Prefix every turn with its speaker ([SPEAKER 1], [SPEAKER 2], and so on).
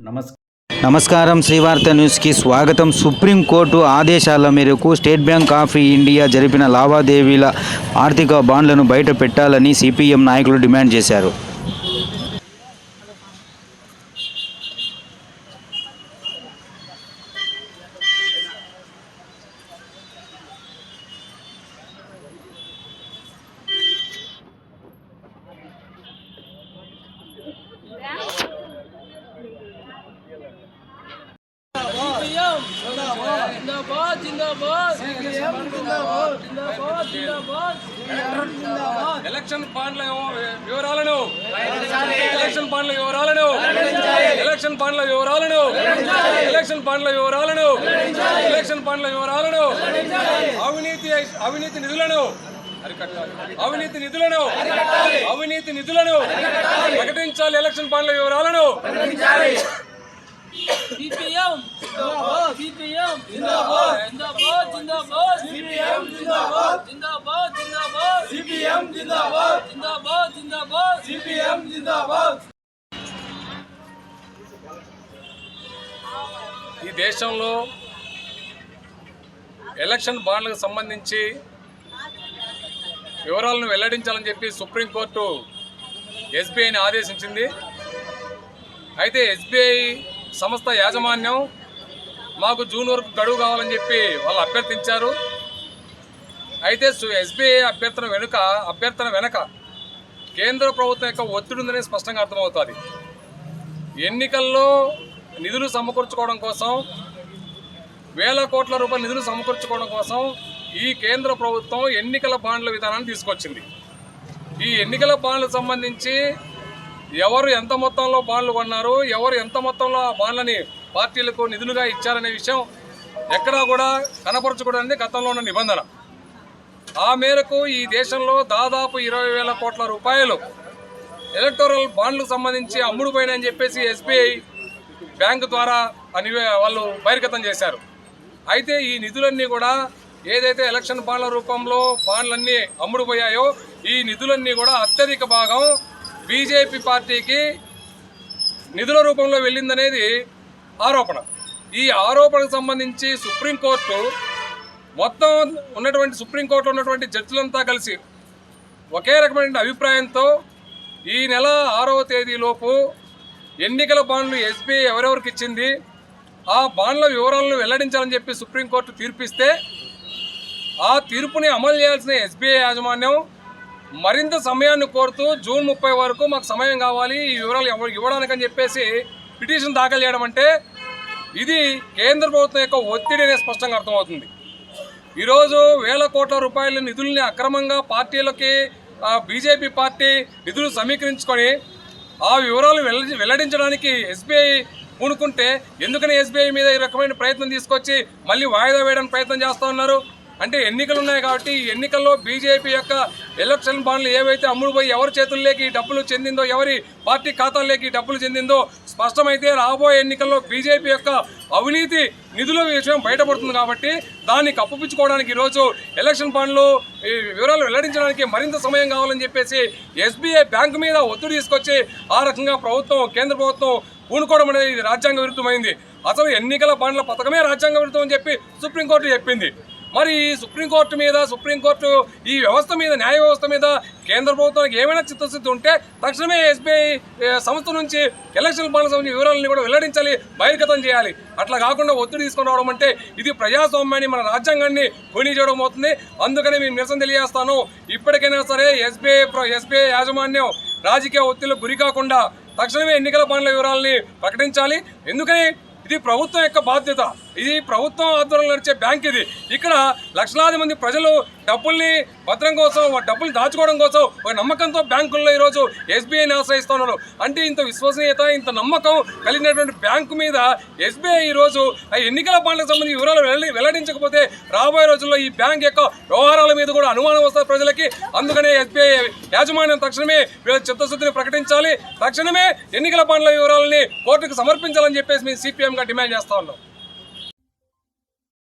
[SPEAKER 1] నమస్కారం శ్రీవార్త న్యూస్కి స్వాగతం. సుప్రీంకోర్టు ఆదేశాల మేరకు స్టేట్ బ్యాంక్ ఆఫ్ ఇండియా జరిపిన లావాదేవీల ఆర్థిక బాండ్లను బయట పెట్టాలని సిపిఎం నాయకులు డిమాండ్ చేశారు.
[SPEAKER 2] ఎలక్షన్ బాండ్ల వివరాలను ఎలక్షన్ బాండ్ల వివరాలను ఎలక్షన్ బాండ్ల వివరాలను ఎలక్షన్ బాండ్ల వివరాలను ఎలక్షన్ బాండ్ల వివరాలను అవినీతి నిధులను అవినీతి నిధులను అవినీతి నిధులను ప్రకటించాలి. ఎలక్షన్ బాండ్ల వివరాలను
[SPEAKER 3] CPM जिंदाबाद CPM जिंदाबाद जिंदाबाद जिंदाबाद CPM जिंदाबाद जिंदाबाद जिंदाबाद CPM जिंदाबाद जिंदाबाद जिंदाबाद CPM जिंदाबाद.
[SPEAKER 2] ఈ దేశంలో ఎలక్షన్ బాండ్లకు సంబంధించి వివరాలను వెల్లడించాలని చెప్పి సుప్రీంకోర్టు ఎస్బీఐని ఆదేశించింది. అయితే ఎస్బీఐ సంస్థ యాజమాన్యం మాకు జూన్ వరకు గడువు కావాలని చెప్పి వాళ్ళు అభ్యర్థించారు. అయితే ఎస్బీఐ అభ్యర్థన వెనుక కేంద్ర ప్రభుత్వం యొక్క ఒత్తిడి ఉందనే స్పష్టంగా అర్థమవుతుంది. ఎన్నికల్లో నిధులు సమకూర్చుకోవడం కోసం, వేల కోట్ల రూపాయల నిధులు సమకూర్చుకోవడం కోసం ఈ కేంద్ర ప్రభుత్వం ఎన్నికల బాండ్ల విధానాన్ని తీసుకొచ్చింది. ఈ ఎన్నికల బాండ్లకు సంబంధించి ఎవరు ఎంత మొత్తంలో బాండ్లు కొన్నారు, ఎవరు ఎంత మొత్తంలో ఆ బాండ్లని పార్టీలకు నిధులుగా ఇచ్చారనే విషయం ఎక్కడా కూడా కనపరచకూడదని గతంలో ఉన్న నిబంధన. ఆ మేరకు ఈ దేశంలో దాదాపు 20,000 కోట్ల రూపాయలు ఎలక్టోరల్ బాండ్లకు సంబంధించి అమ్ముడుపోయినాయని చెప్పేసి ఎస్బీఐ బ్యాంకు ద్వారా వాళ్ళు బహిర్గతం చేశారు. అయితే ఈ నిధులన్నీ కూడా ఏదైతే ఎలక్షన్ బాండ్ల రూపంలో బాండ్లన్నీ అమ్ముడుపోయాయో ఈ నిధులన్నీ కూడా అత్యధిక భాగం బీజేపీ పార్టీకి నిధుల రూపంలో వెళ్ళిందనేది ఆరోపణ. ఈ ఆరోపణకు సంబంధించి సుప్రీంకోర్టులో ఉన్నటువంటి జడ్జిలంతా కలిసి ఒకే రకమైన అభిప్రాయంతో ఈ నెల 6వ తేదీలోపు ఎన్నికల బాండ్లు ఎస్బీఐ ఎవరెవరికి ఇచ్చింది, ఆ బాండ్ల వివరాలను వెల్లడించాలని చెప్పి సుప్రీంకోర్టు తీర్పిస్తే ఆ తీర్పుని అమలు చేయాల్సిన ఎస్బీఐ యాజమాన్యం మరింత సమయాన్ని కోరుతూ జూన్ 30 వరకు మాకు సమయం కావాలి, ఈ వివరాలు ఇవ్వడానికని చెప్పేసి పిటిషన్ దాఖలు చేయడం అంటే ఇది కేంద్ర ప్రభుత్వం యొక్క ఒత్తిడి అనేది స్పష్టంగా అర్థమవుతుంది. ఈరోజు వేల కోట్ల రూపాయల నిధుల్ని అక్రమంగా పార్టీలకి బీజేపీ పార్టీ నిధులు సమీకరించుకొని ఆ వివరాలు వెల్లడించడానికి ఎస్బీఐ పూనుకుంటే ఎందుకని ఎస్బీఐ మీద ఈ రకమైన ప్రయత్నం తీసుకొచ్చి మళ్ళీ వాయిదా వేయడానికి ప్రయత్నం చేస్తూ ఉన్నారు అంటే ఎన్నికలు ఉన్నాయి కాబట్టి ఈ ఎన్నికల్లో బీజేపీ యొక్క ఎలక్షన్ బాండ్లు ఏవైతే అమ్ముడుపోయి ఎవరి చేతుల్లోకి డబ్బులు చెందిందో, ఎవరి పార్టీ ఖాతాల్లోకి డబ్బులు చెందిందో స్పష్టమైతే రాబోయే ఎన్నికల్లో బీజేపీ యొక్క అవినీతి నిధుల విషయం బయటపడుతుంది. కాబట్టి దాన్ని కప్పుపుచ్చుకోవడానికి ఈరోజు ఎలక్షన్ బాండ్లు వివరాలు వెల్లడించడానికి మరింత సమయం కావాలని చెప్పేసి ఎస్బీఐ బ్యాంకు మీద ఒత్తిడి తీసుకొచ్చి ఆ రకంగా కేంద్ర ప్రభుత్వం పూనుకోవడం అనేది ఇది రాజ్యాంగ విరుద్ధమైంది. అసలు ఎన్నికల బాండ్ల పథకమే రాజ్యాంగ విరుద్ధం అని చెప్పి సుప్రీంకోర్టు చెప్పింది. మరి సుప్రీంకోర్టు ఈ వ్యవస్థ మీద, న్యాయ వ్యవస్థ మీద కేంద్ర ప్రభుత్వానికి ఏమైనా చిత్తశుద్ధి ఉంటే తక్షణమే ఎస్బీఐ సంస్థ నుంచి ఎలక్షన్ బాండ్ల సంబంధించిన వివరాలను కూడా వెల్లడించాలి, బహిర్గతం చేయాలి. అట్లా కాకుండా ఒత్తిడి తీసుకొని రావడం అంటే ఇది ప్రజాస్వామ్యాన్ని, మన రాజ్యాంగాన్ని ఖూనీ చేయడం అవుతుంది. అందుకని మేము నిరసన తెలియజేస్తాను. ఇప్పటికైనా సరే ఎస్బీఐ యాజమాన్యం రాజకీయ ఒత్తిళ్లకు గురి కాకుండా తక్షణమే ఎన్నికల బాండ్ల వివరాలని ప్రకటించాలి. ఎందుకని ఇది ప్రభుత్వం యొక్క బాధ్యత. ఇది ప్రభుత్వం ఆధ్వర్యంలో నడిచే బ్యాంక్. ఇక్కడ లక్షలాది మంది ప్రజలు డబ్బుల్ని భద్రం కోసం, డబ్బులు దాచుకోవడం కోసం ఒక నమ్మకంతో బ్యాంకుల్లో ఈరోజు ఎస్బీఐని ఆశ్రయిస్తున్నారు. అంటే ఇంత విశ్వసనీయత, ఇంత నమ్మకం కలిగినటువంటి బ్యాంకు మీద ఎస్బీఐ ఈరోజు ఆ ఎన్నికల బాండ్లకు సంబంధించి వివరాలు వెల్లడించకపోతే రాబోయే రోజుల్లో ఈ బ్యాంక్ యొక్క వ్యవహారాల మీద కూడా అనుమానం వస్తుంది ప్రజలకి. అందుకనే ఎస్బీఐ యాజమాన్యం తక్షణమే వీళ్ళ చిత్తశుద్ధిని ప్రకటించాలి, తక్షణమే ఎన్నికల బాండ్ల వివరాలని కోర్టుకు సమర్పించాలని చెప్పేసి మేము సిపిఎంగా డిమాండ్ చేస్తా ఉన్నాం.